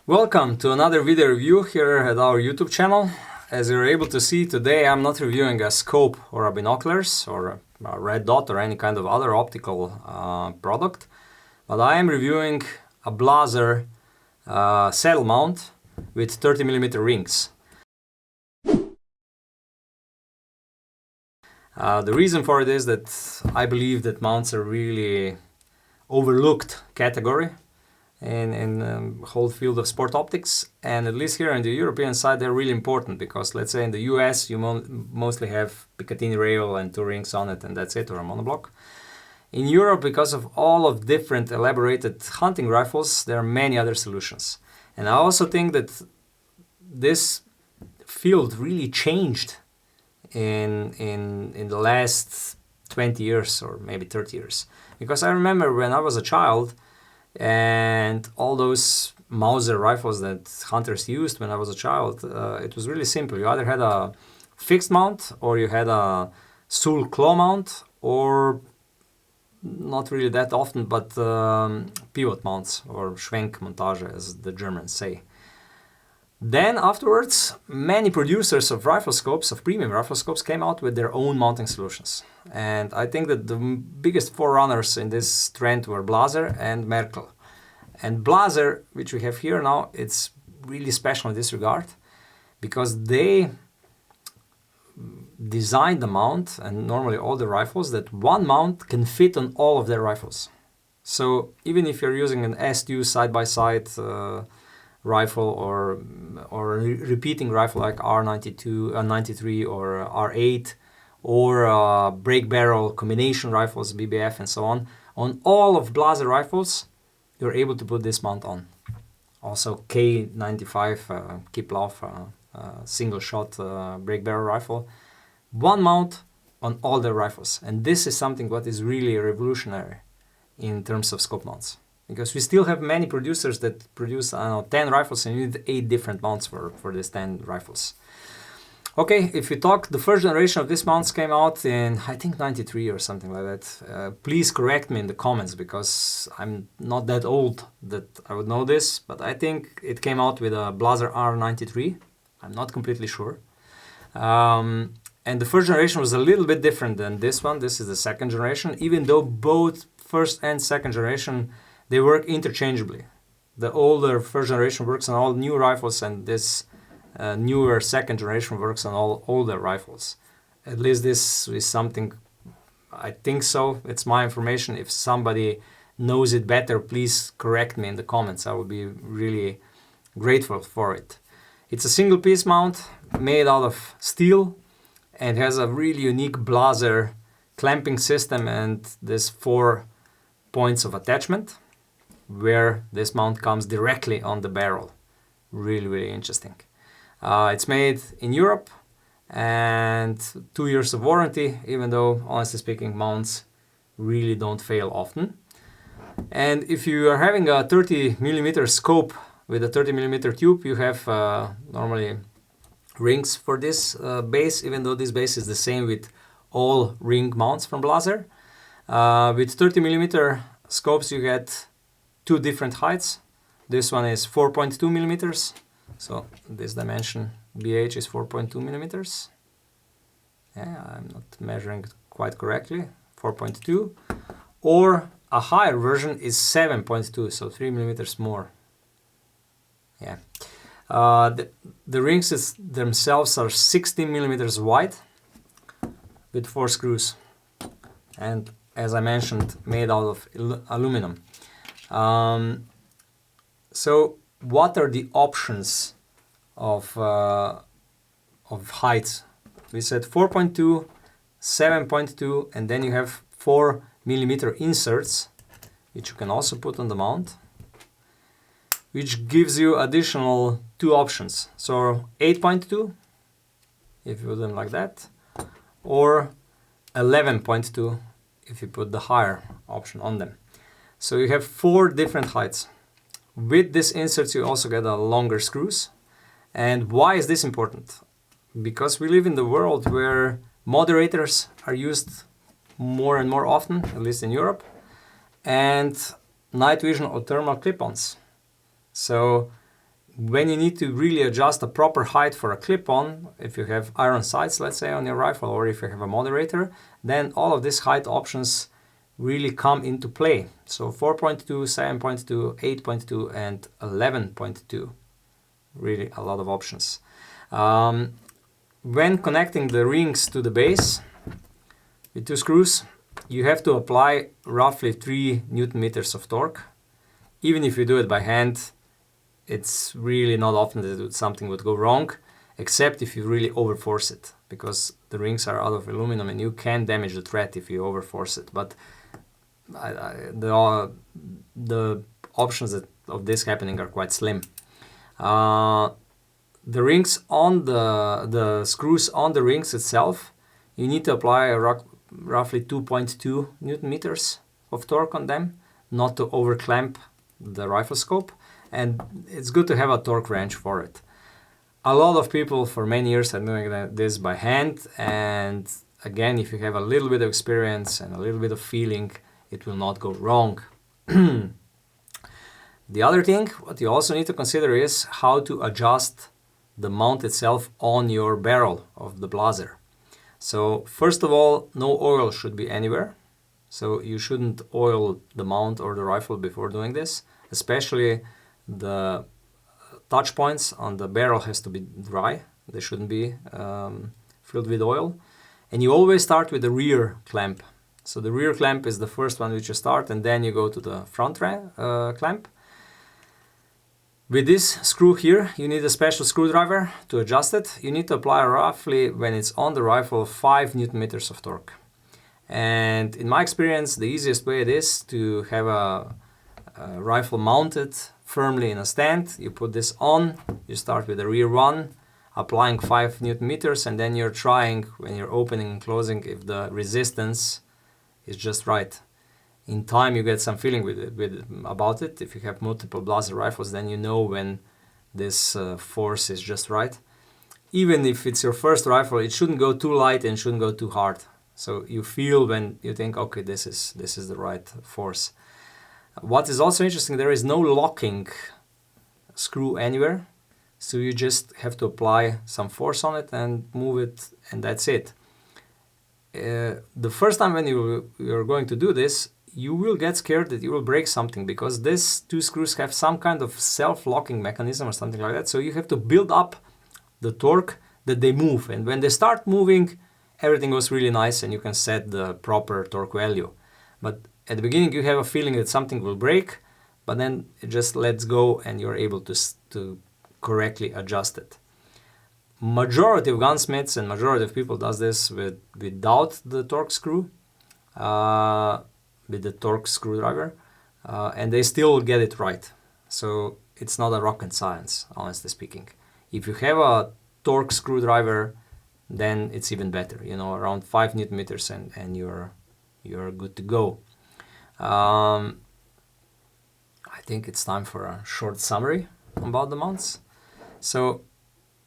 Welcome to another video review here at our YouTube channel. As you're able to see today, I'm not reviewing a scope or a binoculars or a red dot or any kind of other optical product, but I am reviewing a Blaser saddle mount with 30mm rings. The reason for it is that I believe that mounts are really overlooked category in the whole field of sport optics, and at least here on the European side they're really important because, let's say, in the US you mostly have Picatinny rail and two rings on it and that's it, or a monoblock. In Europe, because of all of different elaborated hunting rifles, there are many other solutions. And I also think that this field really changed in the last 20 years or maybe 30 years. Because I remember when I was a child, and all those Mauser rifles that hunters used when I was a child, it was really simple. You either had a fixed mount or you had a Sul claw mount, or not really that often, but pivot mounts or Schwenkmontage, as the Germans say. Then afterwards, many producers of rifle scopes, of premium rifle scopes, came out with their own mounting solutions. And I think that the biggest forerunners in this trend were Blaser and Merkel. And Blaser, which we have here now, it's really special in this regard because they designed the mount, and normally all the rifles, that one mount can fit on all of their rifles. So even if you're using an S2 side-by-side rifle or a repeating rifle like R92, 93 or R8, or break barrel combination rifles, BBF and so on all of Blaser rifles, you're able to put this mount on. Also K95 Kiplauf single shot break barrel rifle, one mount on all their rifles. And this is something what is really revolutionary in terms of scope mounts. Because we still have many producers that produce, I don't know, 10 rifles and you need 8 different mounts for these 10 rifles. Okay, if you talk, the first generation of these mounts came out in, I think, 93 or something like that. Please correct me in the comments because I'm not that old that I would know this, but I think it came out with a Blaser R93. I'm not completely sure. And the first generation was a little bit different than this one. This is the second generation, even though both first and second generation, they work interchangeably. The older first generation works on all new rifles, and this newer second generation works on all older rifles. At least this is something, I think so. It's my information. If somebody knows it better, please correct me in the comments. I would be really grateful for it. It's a single piece mount made out of steel and has a really unique Blaser clamping system and this 4 points of attachment, where this mount comes directly on the barrel. Really, really interesting. It's made in Europe and 2 years of warranty, even though, honestly speaking, mounts really don't fail often. And if you are having a 30mm scope with a 30mm tube, you have normally rings for this base, even though this base is the same with all ring mounts from Blaser. With 30mm scopes you get 2 different heights. This one is 4.2 millimeters, so this dimension BH is 4.2 millimeters. Yeah, I'm not measuring it quite correctly. 4.2, or a higher version is 7.2, so 3 millimeters more. Yeah, the rings themselves are 16 millimeters wide with 4 screws, and as I mentioned, made out of aluminum. So what are the options of heights? We said 4.2, 7.2, and then you have 4mm inserts, which you can also put on the mount, which gives you additional 2 options. So 8.2, if you put them like that, or 11.2 if you put the higher option on them. So you have 4 different heights. With these inserts you also get a longer screws. And why is this important? Because we live in the world where moderators are used more and more often, at least in Europe, and night vision or thermal clip-ons. So when you need to really adjust a proper height for a clip-on, if you have iron sights, let's say, on your rifle, or if you have a moderator, then all of these height options really come into play. So 4.2, 7.2, 8.2, and 11.2. Really a lot of options. When connecting the rings to the base with 2 screws, you have to apply roughly 3 Newton meters of torque. Even if you do it by hand, it's really not often that something would go wrong, except if you really overforce it, because the rings are out of aluminum and you can damage the thread if you overforce it. But the options of this happening are quite slim. The rings on the screws on the rings itself, you need to apply roughly 2.2 Newton meters of torque on them, not to overclamp the rifle scope, and it's good to have a torque wrench for it. A lot of people for many years are doing this by hand, and again, if you have a little bit of experience and a little bit of feeling, it will not go wrong. The other thing, what you also need to consider is how to adjust the mount itself on your barrel of the Blaser. So first of all, no oil should be anywhere. So you shouldn't oil the mount or the rifle before doing this, especially the touch points on the barrel has to be dry. They shouldn't be filled with oil. And you always start with the rear clamp. So the rear clamp is the first one which you start, and then you go to the front clamp. With this screw here, you need a special screwdriver to adjust it. You need to apply roughly, when it's on the rifle, 5 Newton meters of torque. And in my experience, the easiest way it is to have a rifle mounted firmly in a stand. You put this on, you start with the rear one, applying 5 Newton meters, and then you're trying, when you're opening and closing, if the resistance is just right. In time, you get some feeling about it. If you have multiple Blaser rifles, then you know when this force is just right. Even if it's your first rifle, it shouldn't go too light and shouldn't go too hard. So you feel when you think, okay, this is the right force. What is also interesting, there is no locking screw anywhere. So you just have to apply some force on it and move it, and that's it. The first time when you're going to do this, you will get scared that you will break something, because these 2 screws have some kind of self-locking mechanism or something like that. So you have to build up the torque that they move. And when they start moving, everything goes really nice and you can set the proper torque value. But at the beginning, you have a feeling that something will break, but then it just lets go and you're able to correctly adjust it. Majority of gunsmiths and majority of people does this without the torque screw. With the torque screwdriver, and they still get it right. So it's not a rocket science, honestly speaking. If you have a torque screwdriver, then it's even better. You know, around 5 Newton meters, and you're good to go. I think it's time for a short summary about the mounts. So,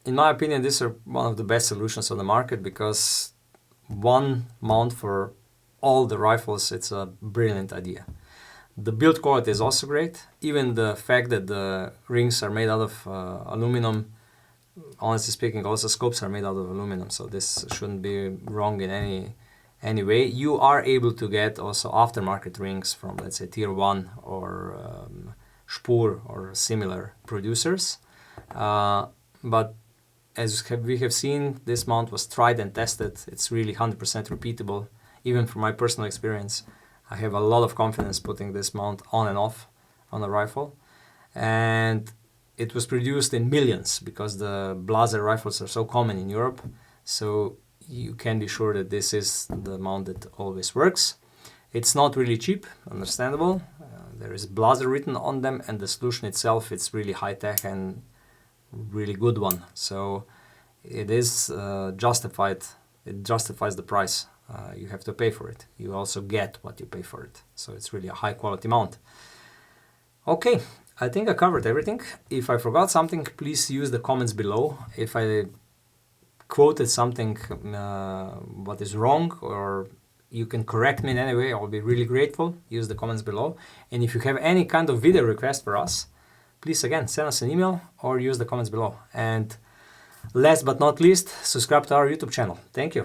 in my opinion, these are one of the best solutions on the market, because one mount for all the rifles, it's a brilliant idea. The build quality is also great. Even the fact that the rings are made out of aluminum, honestly speaking, also scopes are made out of aluminum, so this shouldn't be wrong in any way. You are able to get also aftermarket rings from, let's say, Tier 1 or Spur or similar producers. But as we have seen, this mount was tried and tested. It's really 100% repeatable. Even from my personal experience, I have a lot of confidence putting this mount on and off on a rifle. And it was produced in millions, because the Blaser rifles are so common in Europe. So you can be sure that this is the mount that always works. It's not really cheap, understandable. There is Blaser written on them, and the solution itself, it's really high-tech and really good one. So it is justified. It justifies the price. You have to pay for it. You also get what you pay for it. So it's really a high quality mount. Okay, I think I covered everything. If I forgot something, please use the comments below. If I quoted something what is wrong, or you can correct me in any way, I'll be really grateful. Use the comments below. And if you have any kind of video request for us, please again send us an email or use the comments below. And last but not least, subscribe to our YouTube channel. Thank you.